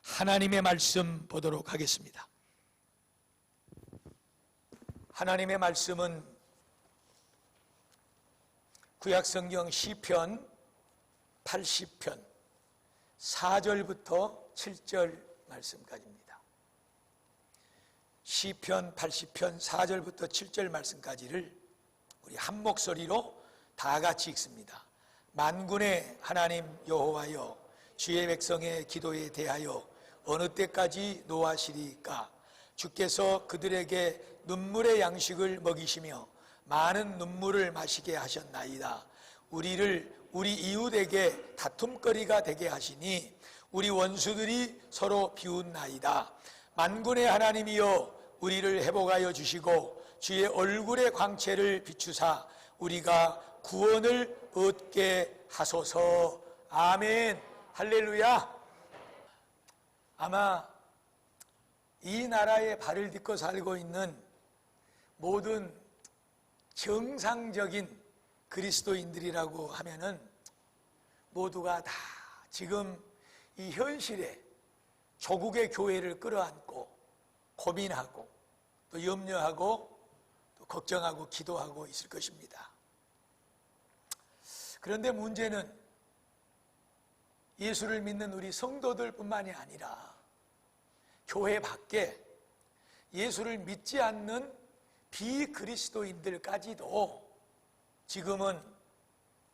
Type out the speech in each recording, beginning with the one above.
하나님의 말씀 보도록 하겠습니다. 하나님의 말씀은 구약성경 시편 80편 4절부터 7절 말씀까지입니다. 시편 80편 4절부터 7절 말씀까지를 우리 한 목소리로 다 같이 읽습니다. 만군의 하나님 여호와여, 주의 백성의 기도에 대하여 어느 때까지 노하시리까? 주께서 그들에게 눈물의 양식을 먹이시며 많은 눈물을 마시게 하셨나이다. 우리를 우리 이웃에게 다툼거리가 되게 하시니 우리 원수들이 서로 비웃나이다. 만군의 하나님이여, 우리를 회복하여 주시고 주의 얼굴의 광채를 비추사 우리가 구원을 얻게 하소서. 아멘. 할렐루야. 아마 이 나라에 발을 딛고 살고 있는 모든 정상적인 그리스도인들이라고 하면은 모두가 다 지금 이 현실에 조국의 교회를 끌어안고 고민하고 또 염려하고 또 걱정하고 기도하고 있을 것입니다. 그런데 문제는 예수를 믿는 우리 성도들 뿐만이 아니라 교회 밖에 예수를 믿지 않는 비그리스도인들까지도 지금은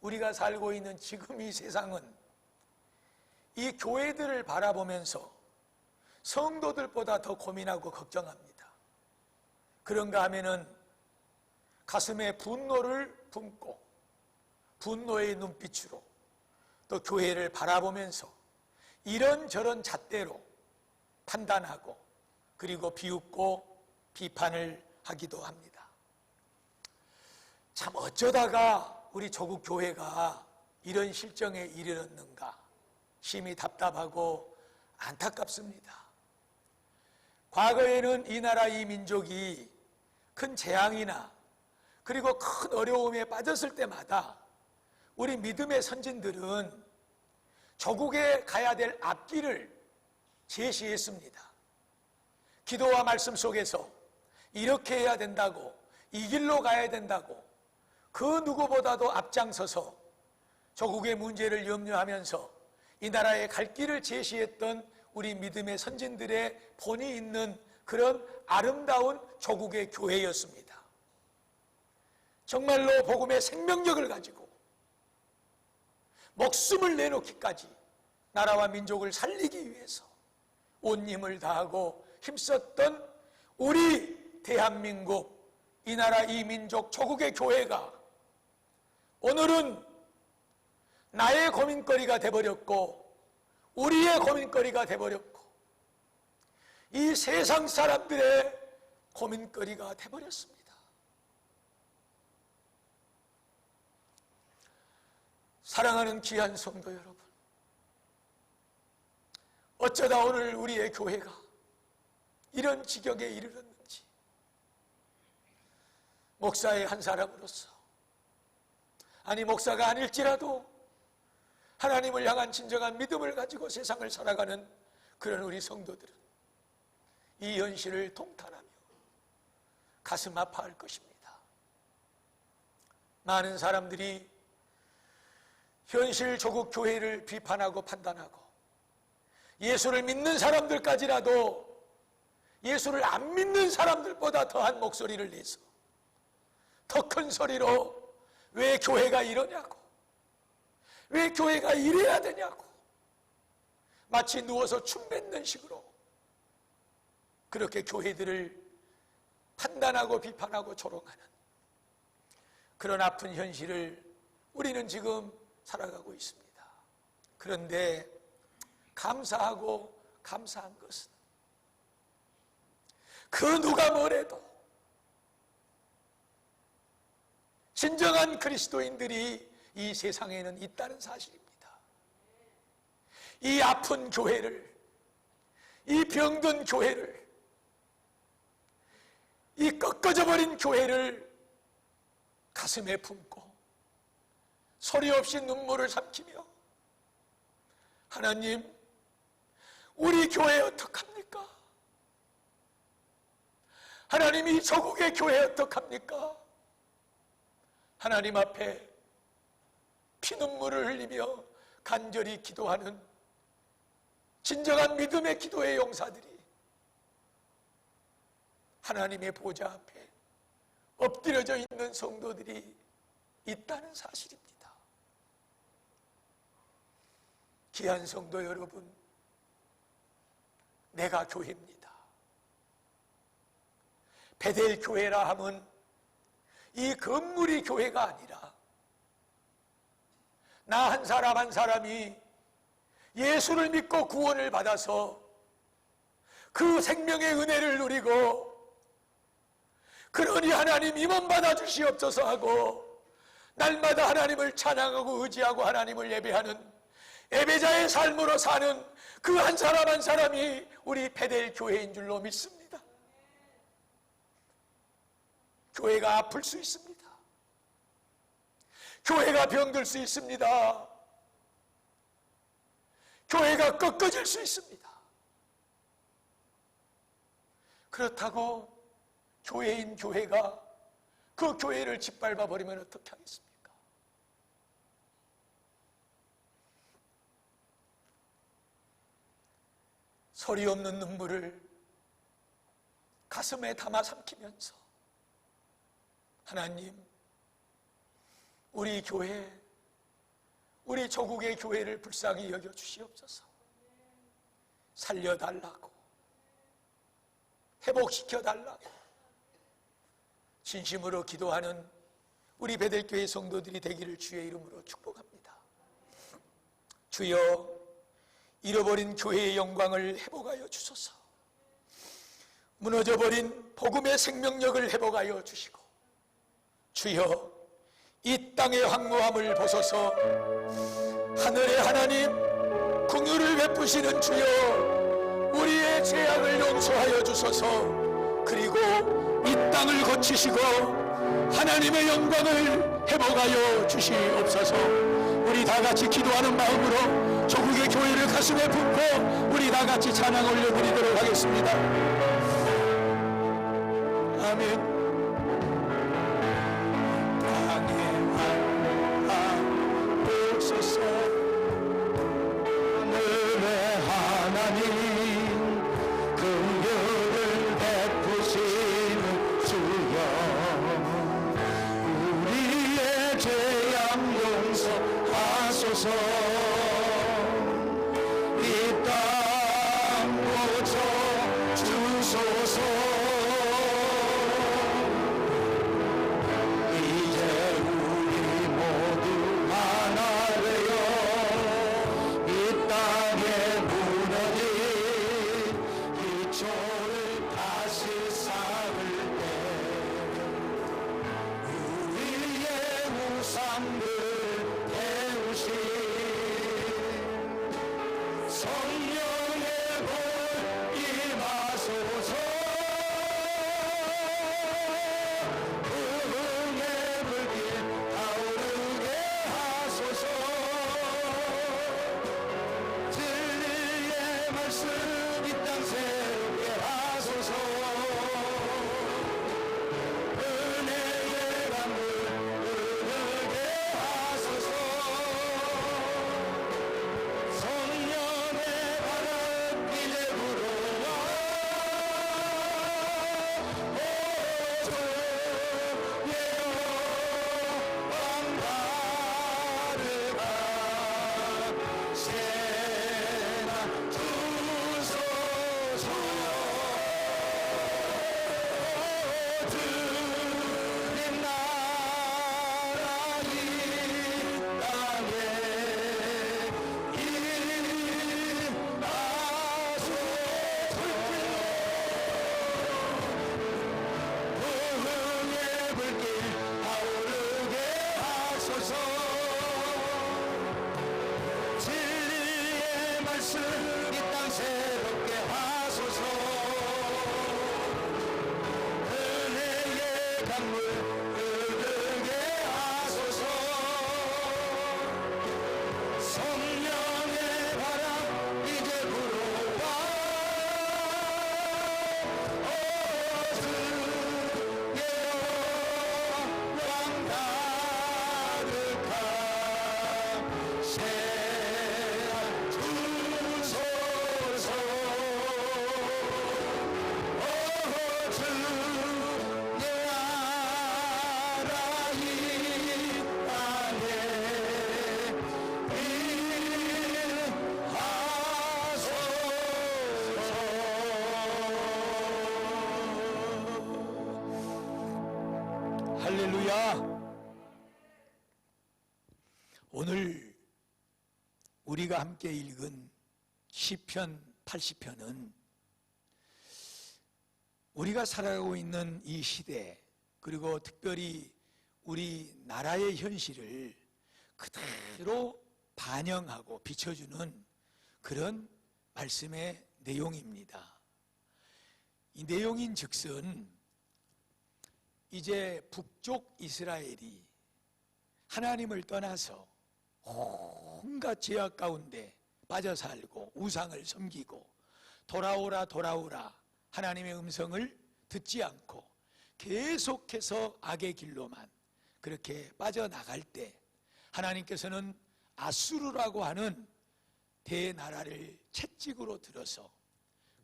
우리가 살고 있는 지금 이 세상은 이 교회들을 바라보면서 성도들보다 더 고민하고 걱정합니다. 그런가 하면은 가슴에 분노를 품고 분노의 눈빛으로 또 교회를 바라보면서 이런저런 잣대로 판단하고 그리고 비웃고 비판을 하기도 합니다. 참 어쩌다가 우리 조국 교회가 이런 실정에 이르렀는가 심히 답답하고 안타깝습니다. 과거에는 이 나라 이 민족이 큰 재앙이나 그리고 큰 어려움에 빠졌을 때마다 우리 믿음의 선진들은 조국에 가야 될 앞길을 제시했습니다. 기도와 말씀 속에서 이렇게 해야 된다고, 이 길로 가야 된다고 그 누구보다도 앞장서서 조국의 문제를 염려하면서 이 나라의 갈 길을 제시했던 우리 믿음의 선진들의 본이 있는 그런 아름다운 조국의 교회였습니다. 정말로 복음의 생명력을 가지고 목숨을 내놓기까지 나라와 민족을 살리기 위해서 온 힘을 다하고 힘썼던 우리 대한민국, 이 나라 이 민족 조국의 교회가 오늘은 나의 고민거리가 돼버렸고 우리의 고민거리가 돼버렸고 이 세상 사람들의 고민거리가 돼버렸습니다. 사랑하는 귀한 성도 여러분, 어쩌다 오늘 우리의 교회가 이런 지경에 이르렀는지 목사의 한 사람으로서, 아니 목사가 아닐지라도 하나님을 향한 진정한 믿음을 가지고 세상을 살아가는 그런 우리 성도들은 이 현실을 통탄하며 가슴 아파할 것입니다. 많은 사람들이 현실 조국 교회를 비판하고 판단하고 예수를 믿는 사람들까지라도 예수를 안 믿는 사람들보다 더한 목소리를 내서 더 큰 소리로 왜 교회가 이러냐고, 왜 교회가 이래야 되냐고 마치 누워서 춤 뱉는 식으로 그렇게 교회들을 판단하고 비판하고 조롱하는 그런 아픈 현실을 우리는 지금 살아가고 있습니다. 그런데 감사하고 감사한 것은 그 누가 뭐래도 진정한 그리스도인들이 이 세상에는 있다는 사실입니다. 이 아픈 교회를, 이 병든 교회를, 이 꺾어져 버린 교회를 가슴에 품고 소리 없이 눈물을 삼키며 하나님, 우리 우리 교회 어떡합니까? 하나님이 저국의 교회 어떡합니까? 하나님 앞에 피눈물을 흘리며 간절히 기도하는 진정한 믿음의 기도의 용사들이 하나님의 보좌 앞에 엎드려져 있는 성도들이 있다는 사실입니다. 귀한 성도 여러분, 내가 교회입니다. 베델 교회라 함은 이 건물이 교회가 아니라 나 한 사람 한 사람이 예수를 믿고 구원을 받아서 그 생명의 은혜를 누리고 그러니 하나님 임원 받아 주시옵소서 하고 날마다 하나님을 찬양하고 의지하고 하나님을 예배하는 예배자의 삶으로 사는 그 한 사람 한 사람이 우리 베델 교회인 줄로 믿습니다. 교회가 아플 수 있습니다. 교회가 병들 수 있습니다. 교회가 꺾어질 수 있습니다. 그렇다고 교회인 교회가 그 교회를 짓밟아 버리면 어떻게 하겠습니까? 소리 없는 눈물을 가슴에 담아 삼키면서 하나님, 우리 교회, 우리 조국의 교회를 불쌍히 여겨 주시옵소서. 살려달라고, 회복시켜달라고 진심으로 기도하는 우리 베델교회 성도들이 되기를 주의 이름으로 축복합니다. 주여, 잃어버린 교회의 영광을 회복하여 주소서. 무너져버린 복음의 생명력을 회복하여 주시고, 주여, 이 땅의 황무함을 보소서. 하늘의 하나님, 긍휼을 베푸시는 주여, 우리의 죄악을 용서하여 주소서. 그리고 이 땅을 고치시고 하나님의 영광을 회복하여 주시옵소서. 우리 다 같이 기도하는 마음으로 조국의 교회를 가슴에 품고 우리 다 같이 찬양 올려드리도록 하겠습니다. 아멘. 하늘의 하나님, 긍휼을 베푸시는 주여, 우리의 죄악 용서하소서. 이 땅 고쳐 주소서. 이제 우리 모두 하나 되어 이 땅에 무너진 기초를 다시 쌓을 때 우리의 우상들 태우신 성령의 불 임하소서. 부흥의 불길 타오르게 하소서. 진리의 말씀 이 땅 새롭게 하소서. 은혜의 강물 흐르게 하소서. 성령의 바람 이제 불어와 부흥의 불길 타오르게 하소서. 진리의 말씀 이 땅 새롭게 하소서. 은혜의 강물 흐르게 하소서. 성령의 바람 이제 불어와 우리가 함께 읽은 시편 80편은 우리가 살아가고 있는 이 시대, 그리고 특별히 우리나라의 현실을 그대로 반영하고 비춰주는 그런 말씀의 내용입니다. 이 내용인 즉슨 이제 북쪽 이스라엘이 하나님을 떠나서 온갖 죄악 가운데 빠져 살고 우상을 섬기고 돌아오라 하나님의 음성을 듣지 않고 계속해서 악의 길로만 그렇게 빠져나갈 때 하나님께서는 아수르라고 하는 대나라를 채찍으로 들어서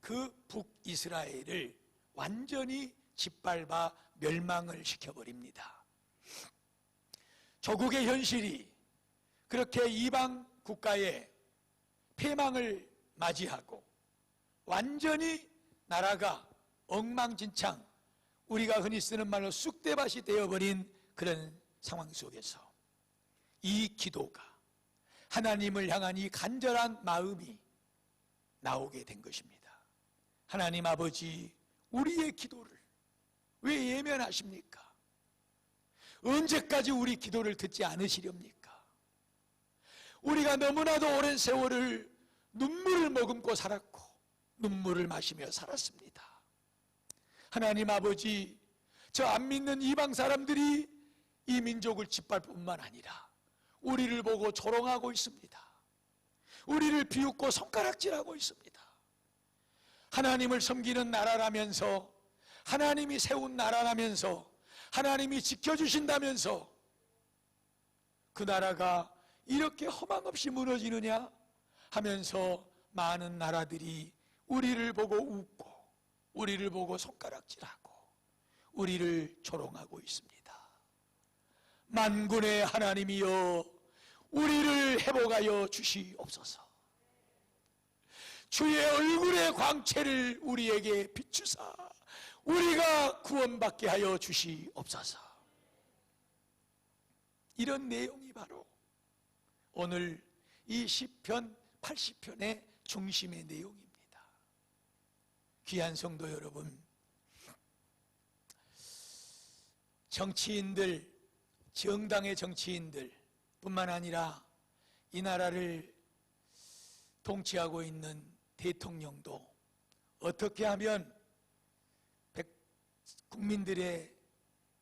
그 북이스라엘을 완전히 짓밟아 멸망을 시켜버립니다. 조국의 현실이 그렇게 이방 국가의 패망을 맞이하고 완전히 나라가 엉망진창, 우리가 흔히 쓰는 말로 쑥대밭이 되어버린 그런 상황 속에서 이 기도가, 하나님을 향한 이 간절한 마음이 나오게 된 것입니다. 하나님 아버지, 우리의 기도를 왜 예면하십니까? 언제까지 우리 기도를 듣지 않으시렵니까? 우리가 너무나도 오랜 세월을 눈물을 머금고 살았고 눈물을 마시며 살았습니다. 하나님 아버지, 저 안 믿는 이방 사람들이 이 민족을 짓밟을 뿐만 아니라 우리를 보고 조롱하고 있습니다. 우리를 비웃고 손가락질하고 있습니다. 하나님을 섬기는 나라라면서, 하나님이 세운 나라라면서, 하나님이 지켜주신다면서 그 나라가 이렇게 허망 없이 무너지느냐 하면서 많은 나라들이 우리를 보고 웃고 우리를 보고 손가락질하고 우리를 조롱하고 있습니다. 만군의 하나님이여, 우리를 회복하여 주시옵소서. 주의 얼굴의 광채를 우리에게 비추사 우리가 구원받게 하여 주시옵소서. 이런 내용이 바로 오늘 이 시편 80편의 중심의 내용입니다. 귀한 성도 여러분, 정치인들, 정당의 정치인들 뿐만 아니라 이 나라를 통치하고 있는 대통령도 어떻게 하면 국민들의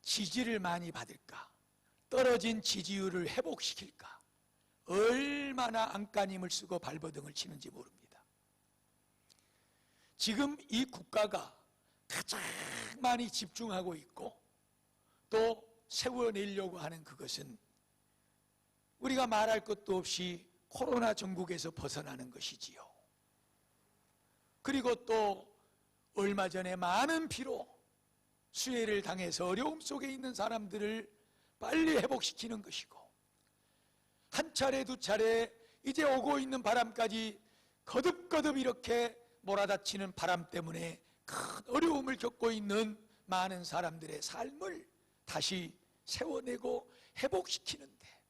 지지를 많이 받을까, 떨어진 지지율을 회복시킬까, 얼마나 안간힘을 쓰고 발버둥을 치는지 모릅니다. 지금 이 국가가 가장 많이 집중하고 있고 또 세워내려고 하는 그것은 우리가 말할 것도 없이 코로나 전국에서 벗어나는 것이지요. 그리고 또 얼마 전에 많은 피로 수해를 당해서 어려움 속에 있는 사람들을 빨리 회복시키는 것이고, 한 차례 두 차례 이제 오고 있는 바람까지 거듭거듭 이렇게 몰아닥치는 바람 때문에 큰 어려움을 겪고 있는 많은 사람들의 삶을 다시 세워내고 회복시키는데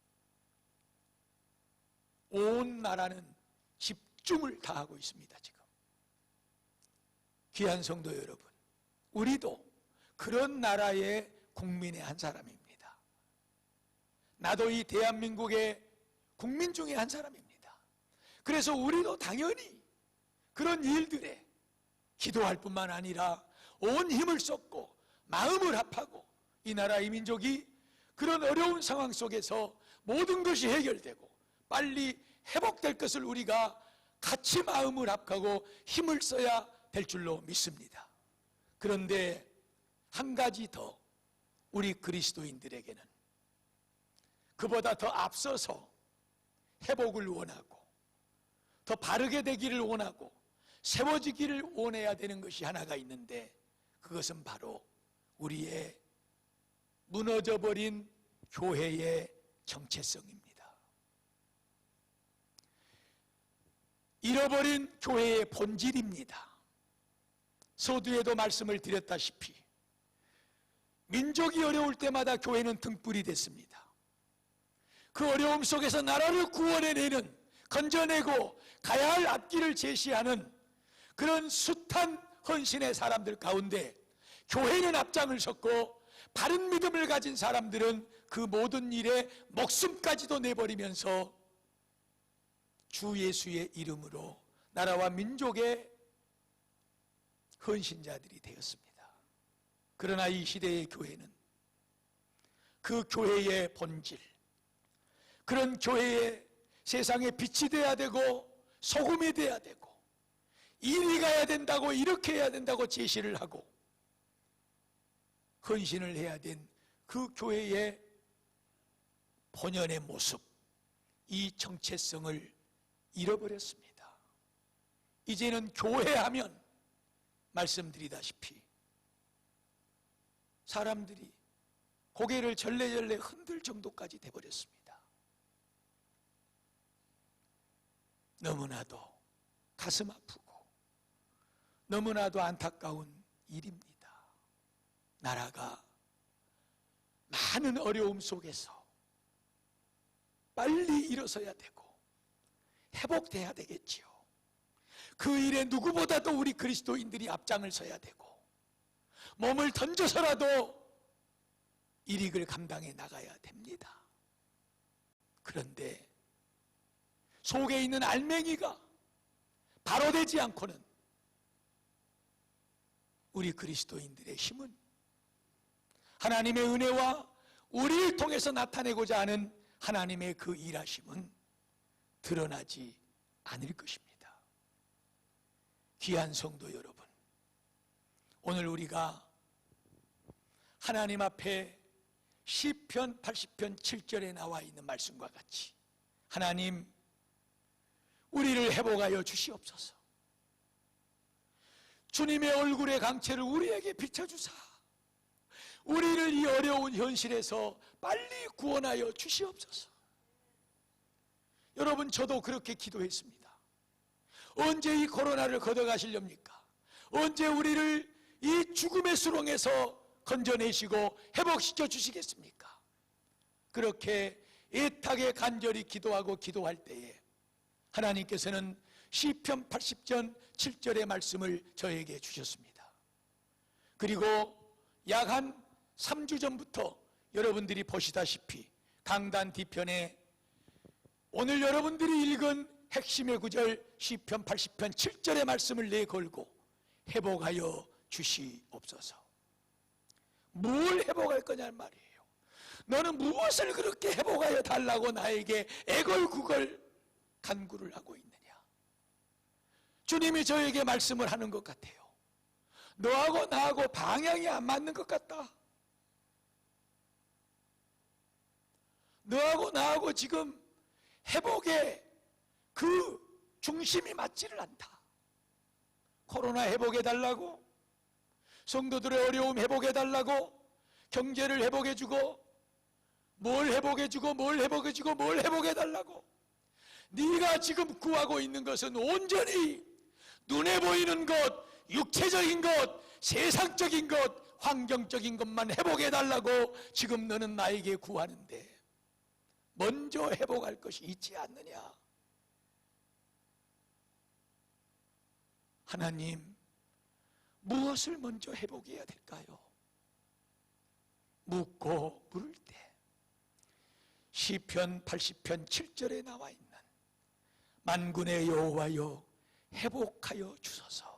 온 나라는 집중을 다하고 있습니다. 지금 귀한 성도 여러분, 우리도 그런 나라의 국민의 한 사람입니다. 나도 이 대한민국의 국민 중에 한 사람입니다. 그래서 우리도 당연히 그런 일들에 기도할 뿐만 아니라 온 힘을 쏟고 마음을 합하고 이 나라 이 민족이 그런 어려운 상황 속에서 모든 것이 해결되고 빨리 회복될 것을 우리가 같이 마음을 합하고 힘을 써야 될 줄로 믿습니다. 그런데 한 가지 더 우리 그리스도인들에게는 그보다 더 앞서서 회복을 원하고 더 바르게 되기를 원하고 세워지기를 원해야 되는 것이 하나가 있는데, 그것은 바로 우리의 무너져버린 교회의 정체성입니다. 잃어버린 교회의 본질입니다. 서두에도 말씀을 드렸다시피 민족이 어려울 때마다 교회는 등불이 됐습니다. 그 어려움 속에서 나라를 구원해내는 건져내고 가야 할 앞길을 제시하는 그런 숱한 헌신의 사람들 가운데 교회는 앞장을 섰고 바른 믿음을 가진 사람들은 그 모든 일에 목숨까지도 내버리면서 주 예수의 이름으로 나라와 민족의 헌신자들이 되었습니다. 그러나 이 시대의 교회는 그 교회의 본질, 그런 교회의 세상에 빛이 돼야 되고 소금이 돼야 되고 이리 가야 된다고 이렇게 해야 된다고 제시를 하고 헌신을 해야 된 그 교회의 본연의 모습, 이 정체성을 잃어버렸습니다. 이제는 교회하면 말씀드리다시피 사람들이 고개를 절레절레 흔들 정도까지 돼버렸습니다. 너무나도 가슴 아프고 너무나도 안타까운 일입니다. 나라가 많은 어려움 속에서 빨리 일어서야 되고 회복돼야 되겠지요. 그 일에 누구보다도 우리 그리스도인들이 앞장을 서야 되고 몸을 던져서라도 일익을 감당해 나가야 됩니다. 그런데 속에 있는 알맹이가 바로 되지 않고는 우리 그리스도인들의 힘은 하나님의 은혜와 우리를 통해서 나타내고자 하는 하나님의 그 일하심은 드러나지 않을 것입니다. 귀한 성도 여러분, 오늘 우리가 하나님 앞에 시편 80편 7절에 나와 있는 말씀과 같이 하나님 우리를 회복하여 주시옵소서. 주님의 얼굴의 강체를 우리에게 비춰주사 우리를 이 어려운 현실에서 빨리 구원하여 주시옵소서. 여러분, 저도 그렇게 기도했습니다. 언제 이 코로나를 걷어가시렵니까? 언제 우리를 이 죽음의 수렁에서 건져내시고 회복시켜 주시겠습니까? 그렇게 애타게 간절히 기도하고 기도할 때에 하나님께서는 시편 80편 7절의 말씀을 저에게 주셨습니다. 그리고 약 한 3주 전부터 여러분들이 보시다시피 강단 뒤편에 오늘 여러분들이 읽은 핵심의 구절 시편 80편 7절의 말씀을 내걸고 회복하여 주시옵소서. 뭘 회복할 거냐는 말이에요. 너는 무엇을 그렇게 회복하여 달라고 나에게 애걸구걸 간구를 하고 있느냐? 주님이 저에게 말씀을 하는 것 같아요. 너하고 나하고 방향이 안 맞는 것 같다. 너하고 나하고 지금 회복의 그 중심이 맞지를 않다. 코로나 회복해달라고, 성도들의 어려움 회복해달라고, 경제를 회복해주고, 뭘 회복해주고 뭘 회복해주고 뭘 회복해달라고. 네가 지금 구하고 있는 것은 온전히 눈에 보이는 것, 육체적인 것, 세상적인 것, 환경적인 것만 회복해달라고 지금 너는 나에게 구하는데 먼저 회복할 것이 있지 않느냐? 하나님, 무엇을 먼저 회복해야 될까요? 묻고 물을 때 시편 80편 7절에 나와 있는 만군의 여호와여 회복하여 주소서.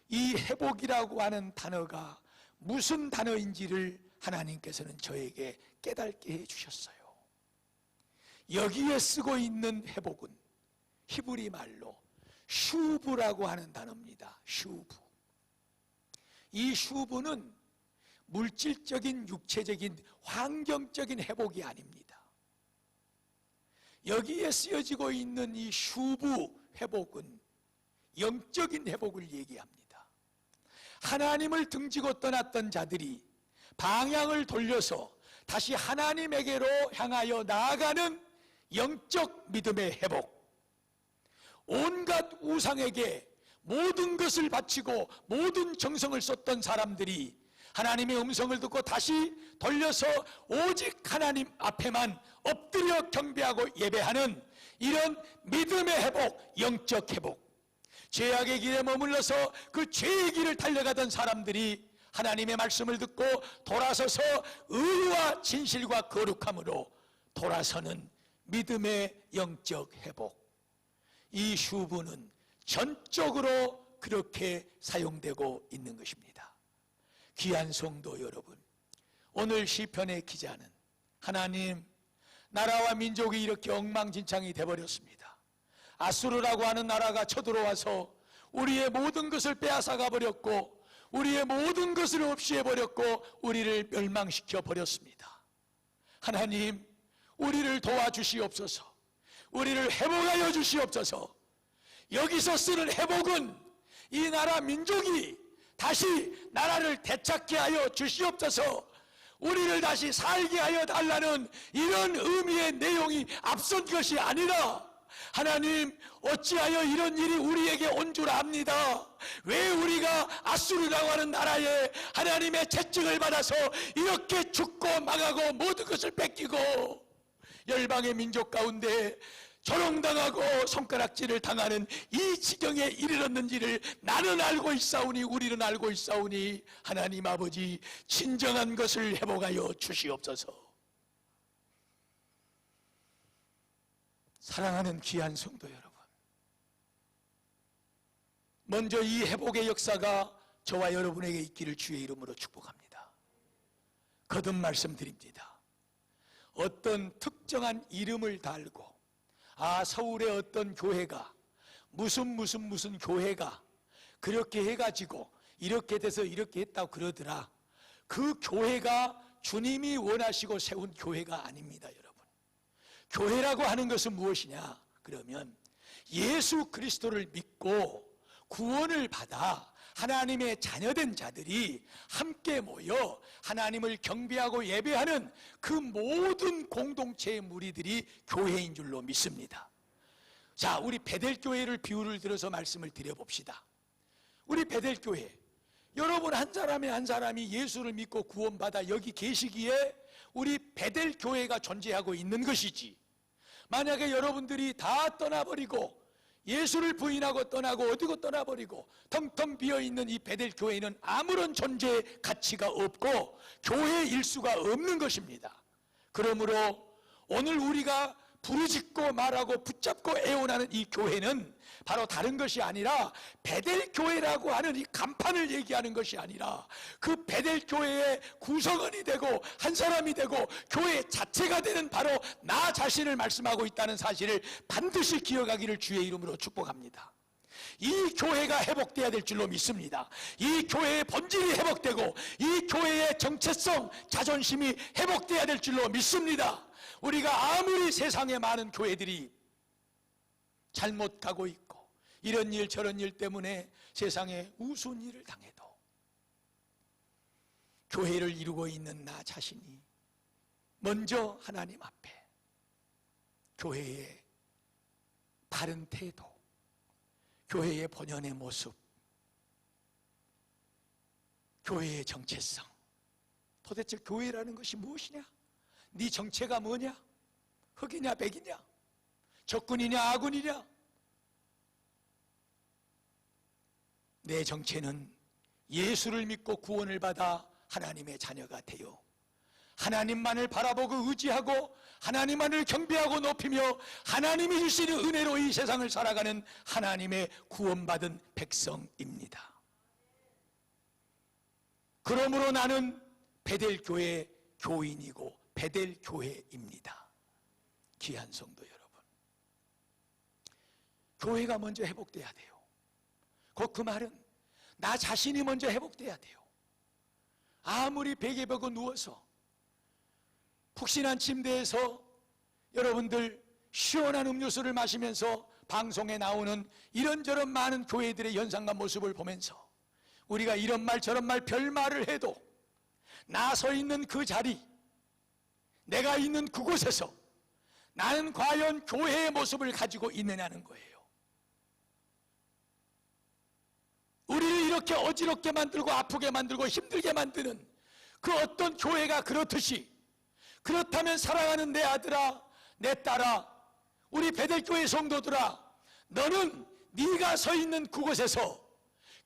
이 회복이라고 하는 단어가 무슨 단어인지를 하나님께서는 저에게 깨닫게 해주셨어요. 여기에 쓰고 있는 회복은 히브리 말로 슈브라고 하는 단어입니다. 슈브. 이 슈브는 물질적인, 육체적인, 환경적인 회복이 아닙니다. 여기에 쓰여지고 있는 이 슈브 회복은 영적인 회복을 얘기합니다. 하나님을 등지고 떠났던 자들이 방향을 돌려서 다시 하나님에게로 향하여 나아가는 영적 믿음의 회복. 온갖 우상에게 모든 것을 바치고 모든 정성을 쏟던 사람들이 하나님의 음성을 듣고 다시 돌려서 오직 하나님 앞에만 엎드려 경배하고 예배하는 이런 믿음의 회복, 영적 회복, 죄악의 길에 머물러서 그 죄의 길을 달려가던 사람들이 하나님의 말씀을 듣고 돌아서서 의와 진실과 거룩함으로 돌아서는 믿음의 영적 회복, 이 슈브는 전적으로 그렇게 사용되고 있는 것입니다. 귀한 성도 여러분, 오늘 시편의 기자는 하나님, 나라와 민족이 이렇게 엉망진창이 되어버렸습니다. 아수르라고 하는 나라가 쳐들어와서 우리의 모든 것을 빼앗아가 버렸고 우리의 모든 것을 없이 해버렸고 우리를 멸망시켜 버렸습니다. 하나님, 우리를 도와주시옵소서. 우리를 회복하여 주시옵소서. 여기서 쓰는 회복은 이 나라 민족이 다시 나라를 되찾게 하여 주시옵소서. 우리를 다시 살게 하여 달라는 이런 의미의 내용이 앞선 것이 아니라, 하나님, 어찌하여 이런 일이 우리에게 온 줄 압니다. 왜 우리가 아수르라고 하는 나라에 하나님의 채찍을 받아서 이렇게 죽고 망하고 모든 것을 뺏기고 열방의 민족 가운데 조롱당하고 손가락질을 당하는 이 지경에 이르렀는지를 나는 알고 있사오니, 우리는 알고 있사오니, 하나님 아버지, 진정한 것을 회복하여 주시옵소서. 사랑하는 귀한 성도 여러분, 먼저 이 회복의 역사가 저와 여러분에게 있기를 주의 이름으로 축복합니다. 거듭 말씀드립니다. 어떤 특정한 이름을 달고, 서울의 어떤 교회가 무슨 교회가 그렇게 해가지고 이렇게 돼서 이렇게 했다고 그러더라. 그 교회가 주님이 원하시고 세운 교회가 아닙니다, 여러분. 교회라고 하는 것은 무엇이냐? 그러면 예수 그리스도를 믿고 구원을 받아 하나님의 자녀된 자들이 함께 모여 하나님을 경배하고 예배하는 그 모든 공동체의 무리들이 교회인 줄로 믿습니다. 자, 우리 베델교회를 비유를 들어서 말씀을 드려봅시다. 우리 베델교회, 여러분 한 사람의 한 사람이 예수를 믿고 구원받아 여기 계시기에 우리 베델교회가 존재하고 있는 것이지, 만약에 여러분들이 다 떠나버리고 예수를 부인하고 떠나고 어디고 떠나버리고 텅텅 비어있는 이 베델교회는 아무런 존재 가치가 없고 교회일 수가 없는 것입니다. 그러므로 오늘 우리가 부르짖고 말하고 붙잡고 애원하는 이 교회는 바로 다른 것이 아니라 베델교회라고 하는 이 간판을 얘기하는 것이 아니라 그 베델교회의 구성원이 되고 한 사람이 되고 교회 자체가 되는 바로 나 자신을 말씀하고 있다는 사실을 반드시 기억하기를 주의 이름으로 축복합니다. 이 교회가 회복되어야 될 줄로 믿습니다. 이 교회의 본질이 회복되고 이 교회의 정체성, 자존심이 회복되어야 될 줄로 믿습니다. 우리가 아무리 세상에 많은 교회들이 잘못 가고 있고 이런 일 저런 일 때문에 세상에 우스운 일을 당해도 교회를 이루고 있는 나 자신이 먼저 하나님 앞에 교회의 바른 태도, 교회의 본연의 모습, 교회의 정체성, 도대체 교회라는 것이 무엇이냐? 네 정체가 뭐냐? 흑이냐 백이냐? 적군이냐 아군이냐? 내 정체는 예수를 믿고 구원을 받아 하나님의 자녀가 되어 하나님만을 바라보고 의지하고 하나님만을 경배하고 높이며 하나님이 주시는 은혜로 이 세상을 살아가는 하나님의 구원받은 백성입니다. 그러므로 나는 베델교회 교인이고 베델교회입니다. 귀한 성도 여러분, 교회가 먼저 회복돼야 돼요. 곧 그 말은 나 자신이 먼저 회복돼야 돼요. 아무리 베개 베고 누워서 푹신한 침대에서 여러분들 시원한 음료수를 마시면서 방송에 나오는 이런저런 많은 교회들의 현상과 모습을 보면서 우리가 이런 말 저런 말 별말을 해도 나 서 있는 그 자리, 내가 있는 그곳에서 나는 과연 교회의 모습을 가지고 있느냐는 거예요. 우리를 이렇게 어지럽게 만들고 아프게 만들고 힘들게 만드는 그 어떤 교회가 그렇듯이, 그렇다면 사랑하는 내 아들아, 내 딸아, 우리 베델교회 성도들아, 너는 네가 서 있는 그곳에서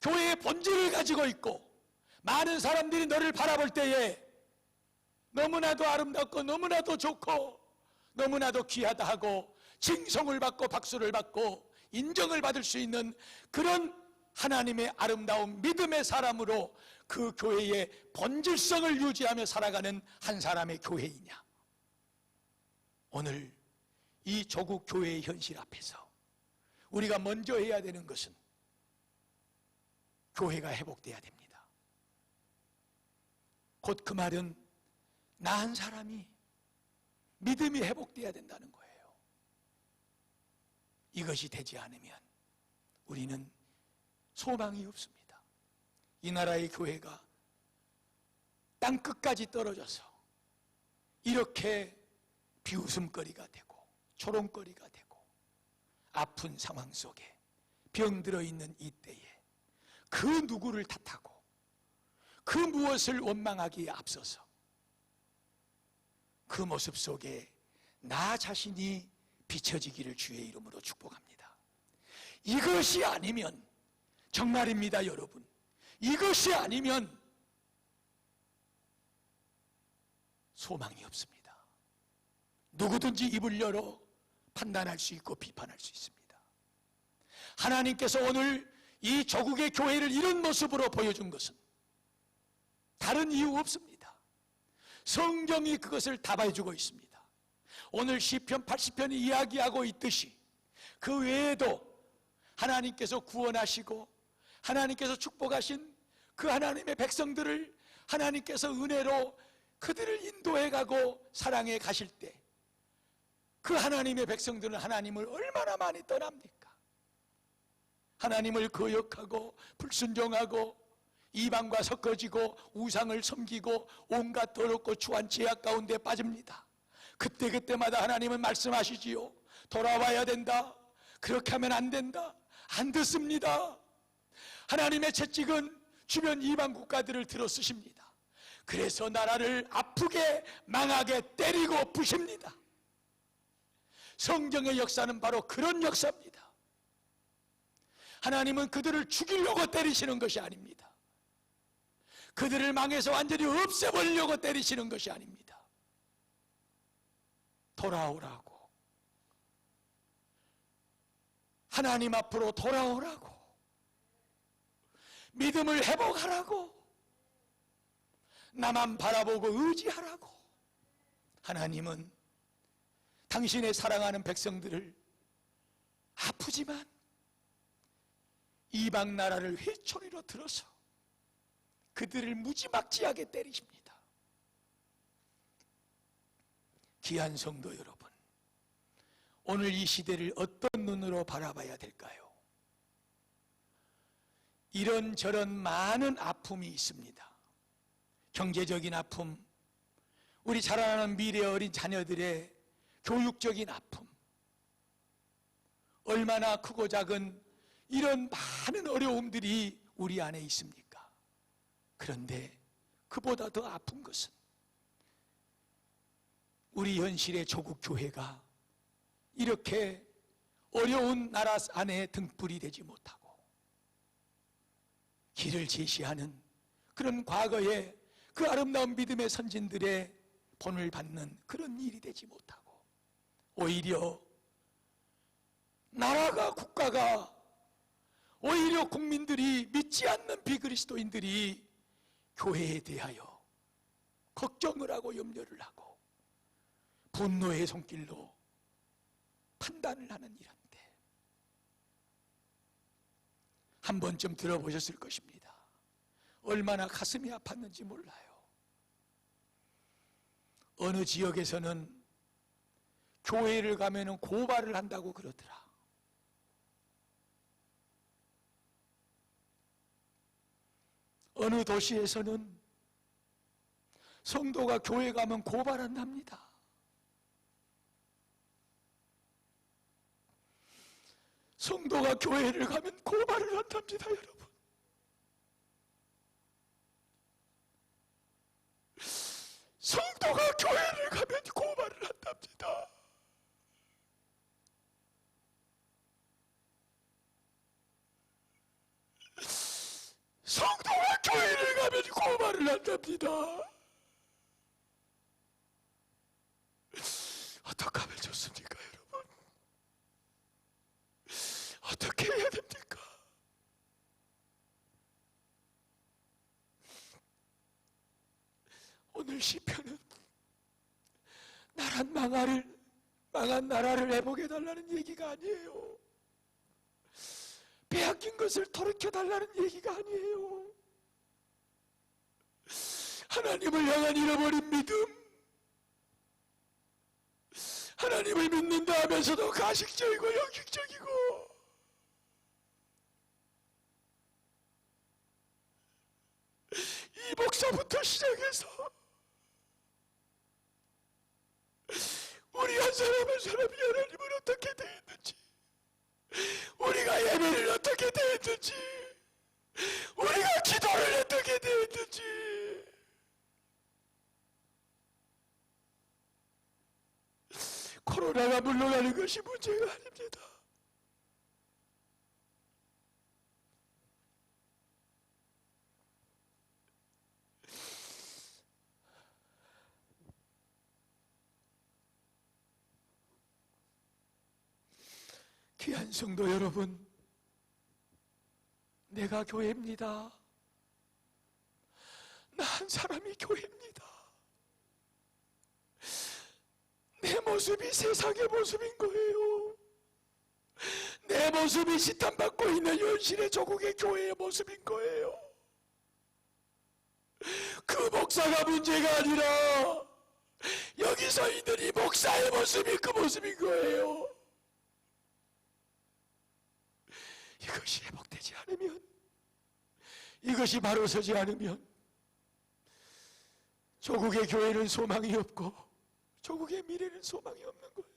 교회의 본질을 가지고 있고 많은 사람들이 너를 바라볼 때에 너무나도 아름답고 너무나도 좋고 너무나도 귀하다 하고 칭송을 받고 박수를 받고 인정을 받을 수 있는 그런 하나님의 아름다운 믿음의 사람으로 그 교회의 본질성을 유지하며 살아가는 한 사람의 교회이냐? 오늘 이 조국 교회의 현실 앞에서 우리가 먼저 해야 되는 것은 교회가 회복돼야 됩니다. 곧 그 말은 나 한 사람이 믿음이 회복돼야 된다는 거예요. 이것이 되지 않으면 우리는 소망이 없습니다. 이 나라의 교회가 땅끝까지 떨어져서 이렇게 비웃음거리가 되고 조롱거리가 되고 아픈 상황 속에 병들어 있는 이때에 그 누구를 탓하고 그 무엇을 원망하기에 앞서서 그 모습 속에 나 자신이 비춰지기를 주의 이름으로 축복합니다. 이것이 아니면 정말입니다, 여러분. 이것이 아니면 소망이 없습니다. 누구든지 입을 열어 판단할 수 있고 비판할 수 있습니다. 하나님께서 오늘 이 조국의 교회를 이런 모습으로 보여준 것은 다른 이유 없습니다. 성경이 그것을 답해주고 있습니다. 오늘 시편 80편이 이야기하고 있듯이 그 외에도 하나님께서 구원하시고 하나님께서 축복하신 그 하나님의 백성들을 하나님께서 은혜로 그들을 인도해 가고 사랑해 가실 때 그 하나님의 백성들은 하나님을 얼마나 많이 떠납니까? 하나님을 거역하고 불순종하고 이방과 섞어지고 우상을 섬기고 온갖 더럽고 추한 죄악 가운데 빠집니다. 그때마다 하나님은 말씀하시지요. 돌아와야 된다. 그렇게 하면 안 된다. 안 듣습니다. 하나님의 채찍은 주변 이방 국가들을 들어쓰십니다. 그래서 나라를 아프게 망하게 때리고 부십니다. 성경의 역사는 바로 그런 역사입니다. 하나님은 그들을 죽이려고 때리시는 것이 아닙니다. 그들을 망해서 완전히 없애버리려고 때리시는 것이 아닙니다. 돌아오라고, 하나님 앞으로 돌아오라고, 믿음을 회복하라고, 나만 바라보고 의지하라고. 하나님은 당신의 사랑하는 백성들을 아프지만 이방 나라를 회초리로 들어서 그들을 무지막지하게 때리십니다. 귀한 성도 여러분, 오늘 이 시대를 어떤 눈으로 바라봐야 될까요? 이런저런 많은 아픔이 있습니다. 경제적인 아픔, 우리 자라나는 미래 어린 자녀들의 교육적인 아픔, 얼마나 크고 작은 이런 많은 어려움들이 우리 안에 있습니까? 그런데 그보다 더 아픈 것은 우리 현실의 조국 교회가 이렇게 어려운 나라 안에 등불이 되지 못하고 길을 제시하는 그런 과거의 그 아름다운 믿음의 선진들의 본을 받는 그런 일이 되지 못하고 오히려 나라가 국가가 오히려 국민들이 믿지 않는 비그리스도인들이 교회에 대하여 걱정을 하고 염려를 하고 분노의 손길로 판단을 하는 일인데 한 번쯤 들어보셨을 것입니다. 얼마나 가슴이 아팠는지 몰라요. 어느 지역에서는 교회를 가면 고발을 한다고 그러더라. 어느 도시에서는 성도가 교회 가면 고발한답니다. 성도가 교회를 가면 고발을 한답니다, 여러분. 성도가 교회를 가면 고발을 한답니다. 고발을 한답니다. 어떻게 하면 좋습니까, 여러분? 어떻게 해야 됩니까? 오늘 시편은 망한 나라를 회복해 달라는 얘기가 아니에요. 빼앗긴 것을 돌이켜 달라는 얘기가 아니에요. 하나님을 향한 잃어버린 믿음, 하나님을 믿는다 하면서도 가식적이고 영식적이고 이 목사부터 시작해서 우리 한 사람 한 사람이 하나님을 어떻게 대했는지, 우리가 예배를 어떻게 대했는지, 우리가 기도를 어떻게 대했는지, 코로나가 물러가는 것이 문제가 아닙니다. 귀한 성도 여러분, 내가 교회입니다. 나 한 사람이 교회입니다. 내 모습이 세상의 모습인 거예요. 내 모습이 시탄받고 있는 현실의 조국의 교회의 모습인 거예요. 그 목사가 문제가 아니라 여기 서 있는 이 목사의 모습이 그 모습인 거예요. 이것이 회복되지 않으면, 이것이 바로 서지 않으면 조국의 교회는 소망이 없고 조국의 미래는 소망이 없는 거예요.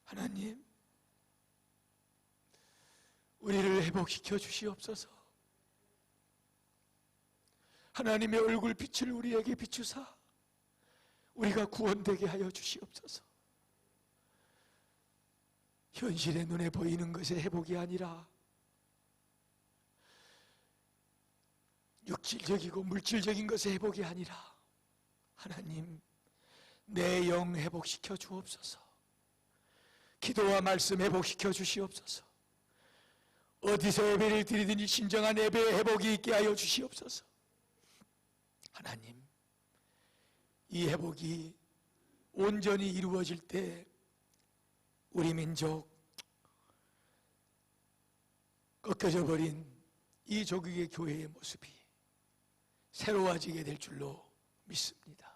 하나님, 우리를 회복시켜 주시옵소서. 하나님의 얼굴 빛을 우리에게 비추사 우리가 구원되게 하여 주시옵소서. 현실의 눈에 보이는 것의 회복이 아니라 육질적이고 물질적인 것의 회복이 아니라 하나님, 내 영 회복시켜 주옵소서. 기도와 말씀 회복시켜 주시옵소서. 어디서 예배를 드리든지 진정한 예배의 회복이 있게 하여 주시옵소서. 하나님, 이 회복이 온전히 이루어질 때 우리 민족, 꺾여져 버린 이 조국의 교회의 모습이 새로워지게 될 줄로 믿습니다.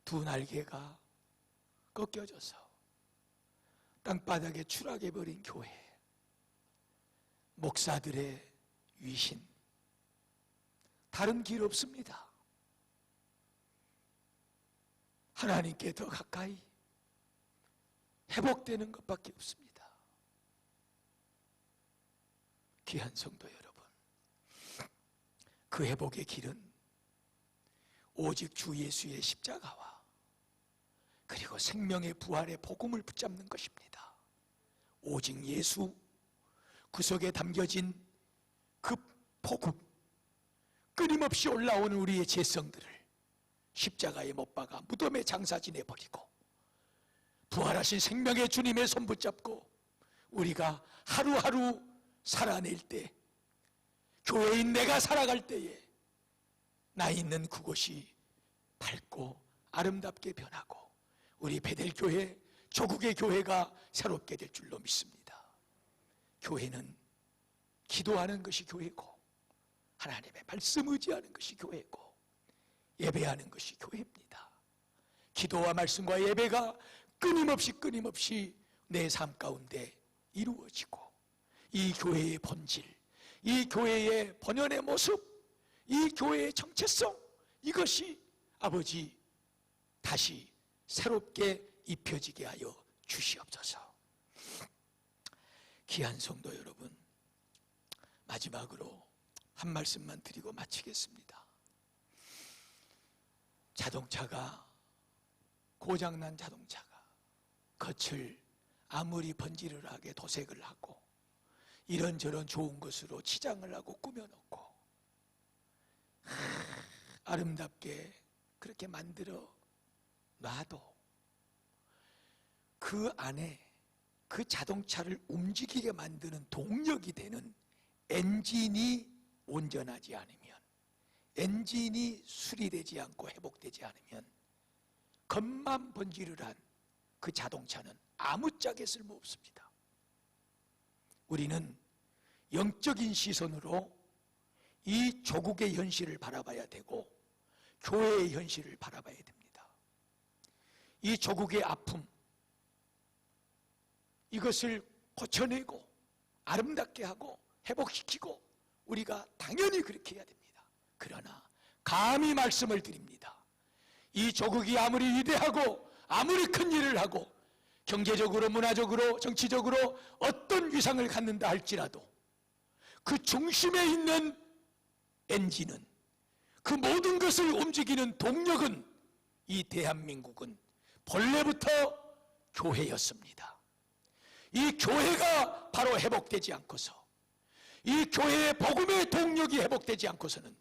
두 날개가 꺾여져서 땅바닥에 추락해버린 교회, 목사들의 위신, 다른 길 없습니다. 하나님께 더 가까이 회복되는 것밖에 없습니다. 귀한 성도 여러분, 그 회복의 길은 오직 주 예수의 십자가와 그리고 생명의 부활의 복음을 붙잡는 것입니다. 오직 예수, 그 속에 담겨진 그 복음, 끊임없이 올라오는 우리의 죄성들을 십자가에 못 박아 무덤에 장사 지내버리고 부활하신 생명의 주님의 손 붙잡고 우리가 하루하루 살아낼 때, 교회인 내가 살아갈 때에 나 있는 그곳이 밝고 아름답게 변하고 우리 베델교회, 조국의 교회가 새롭게 될 줄로 믿습니다. 교회는 기도하는 것이 교회고 하나님의 말씀 의지하는 것이 교회고 예배하는 것이 교회입니다. 기도와 말씀과 예배가 끊임없이 내 삶 가운데 이루어지고 이 교회의 본질, 이 교회의 본연의 모습, 이 교회의 정체성, 이것이 아버지 다시 새롭게 입혀지게 하여 주시옵소서. 귀한 성도 여러분, 마지막으로 한 말씀만 드리고 마치겠습니다. 자동차가, 고장난 자동차가 겉을 아무리 번지르르하게 도색을 하고 이런저런 좋은 것으로 치장을 하고 꾸며놓고 아름답게 그렇게 만들어 놔도 그 안에 그 자동차를 움직이게 만드는 동력이 되는 엔진이 온전하지 않으면, 엔진이 수리되지 않고 회복되지 않으면 겉만 번지르르한 그 자동차는 아무짝에 쓸모없습니다. 우리는 영적인 시선으로 이 조국의 현실을 바라봐야 되고 교회의 현실을 바라봐야 됩니다. 이 조국의 아픔, 이것을 고쳐내고 아름답게 하고 회복시키고 우리가 당연히 그렇게 해야 됩니다. 그러나 감히 말씀을 드립니다. 이 조국이 아무리 위대하고 아무리 큰 일을 하고 경제적으로 문화적으로 정치적으로 어떤 위상을 갖는다 할지라도 그 중심에 있는 엔진은, 그 모든 것을 움직이는 동력은 이 대한민국은 본래부터 교회였습니다. 이 교회가 바로 회복되지 않고서, 이 교회의 복음의 동력이 회복되지 않고서는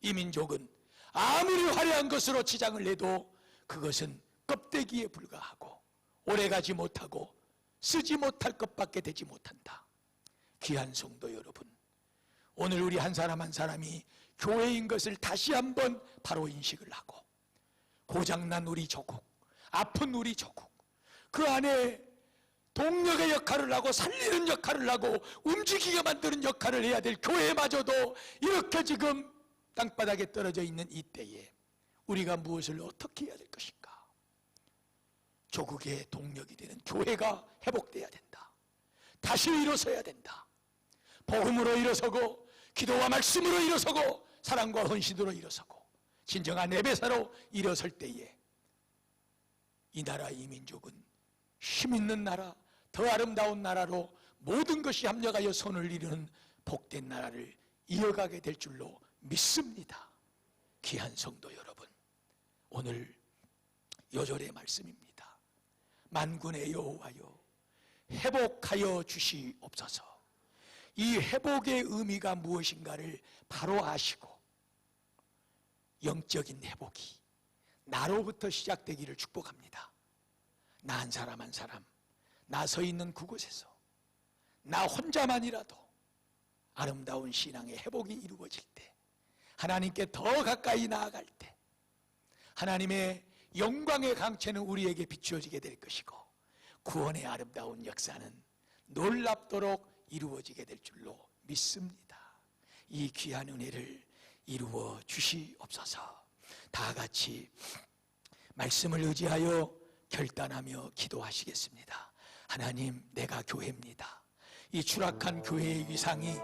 이 민족은 아무리 화려한 것으로 치장을 내도 그것은 껍데기에 불과하고 오래가지 못하고 쓰지 못할 것밖에 되지 못한다. 귀한 성도 여러분, 오늘 우리 한 사람 한 사람이 교회인 것을 다시 한번 바로 인식을 하고 고장난 우리 조국, 아픈 우리 조국, 그 안에 동력의 역할을 하고 살리는 역할을 하고 움직이게 만드는 역할을 해야 될 교회마저도 이렇게 지금 땅바닥에 떨어져 있는 이때에 우리가 무엇을 어떻게 해야 될 것인가? 조국의 동력이 되는 교회가 회복돼야 된다. 다시 일어서야 된다. 복음으로 일어서고 기도와 말씀으로 일어서고 사랑과 헌신으로 일어서고 진정한 예배사로 일어설 때에 이 나라, 이 민족은 힘있는 나라, 더 아름다운 나라로 모든 것이 합력하여 손을 이루는 복된 나라를 이어가게 될 줄로 믿습니다. 귀한 성도 여러분, 오늘 요절의 말씀입니다. 만군의 여호와여, 회복하여 주시옵소서. 이 회복의 의미가 무엇인가를 바로 아시고 영적인 회복이 나로부터 시작되기를 축복합니다. 나 한 사람 한 사람, 나 서 있는 그곳에서 나 혼자만이라도 아름다운 신앙의 회복이 이루어질 때, 하나님께 더 가까이 나아갈 때 하나님의 영광의 강체는 우리에게 비추어지게 될 것이고 구원의 아름다운 역사는 놀랍도록 이루어지게 될 줄로 믿습니다. 이 귀한 은혜를 이루어 주시옵소서. 다 같이 말씀을 의지하여 결단하며 기도하시겠습니다. 하나님, 내가 교회입니다. 이 추락한 교회의 위상이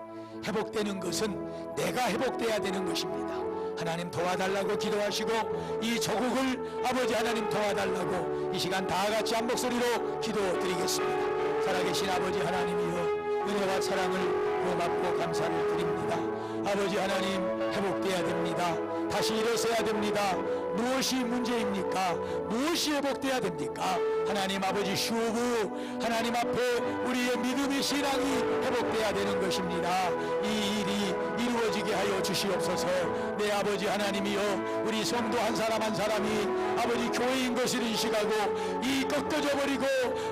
회복되는 것은 내가 회복돼야 되는 것입니다. 하나님 도와달라고 기도하시고 이 조국을 아버지 하나님 도와달라고 이 시간 다 같이 한 목소리로 기도드리겠습니다. 살아계신 아버지 하나님이여, 은혜와 사랑을 고맙고 감사를 드립니다. 아버지 하나님, 회복돼야 됩니다. 다시 일어서야 됩니다. 무엇이 문제입니까? 무엇이 회복돼야 됩니까? 하나님 아버지, 슈브 하나님 앞에 우리의 믿음의 신앙이 회복돼야 되는 것입니다. 이 일이 이루어지게 하여 주시옵소서. 내 아버지 하나님이여, 우리 성도 한 사람 한 사람이 아버지 교회인 것을 인식하고 이 꺾어져 버리고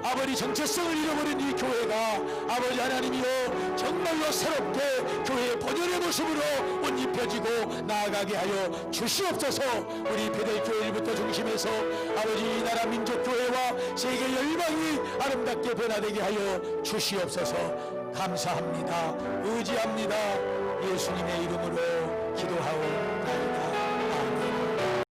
아버지 정체성을 잃어버린 이 교회가 아버지 하나님이여 정말로 새롭게 교회의 본연의 모습으로 옷 입혀지고 나아가게 하여 주시옵소서. 우리 베델교회부터 중심해서 아버지 이 나라 민족교회와 세계 열방이 아름답게 변화되게 하여 주시옵소서. 감사합니다. 의지합니다. 예수님의 이름으로 기도하옵나이다.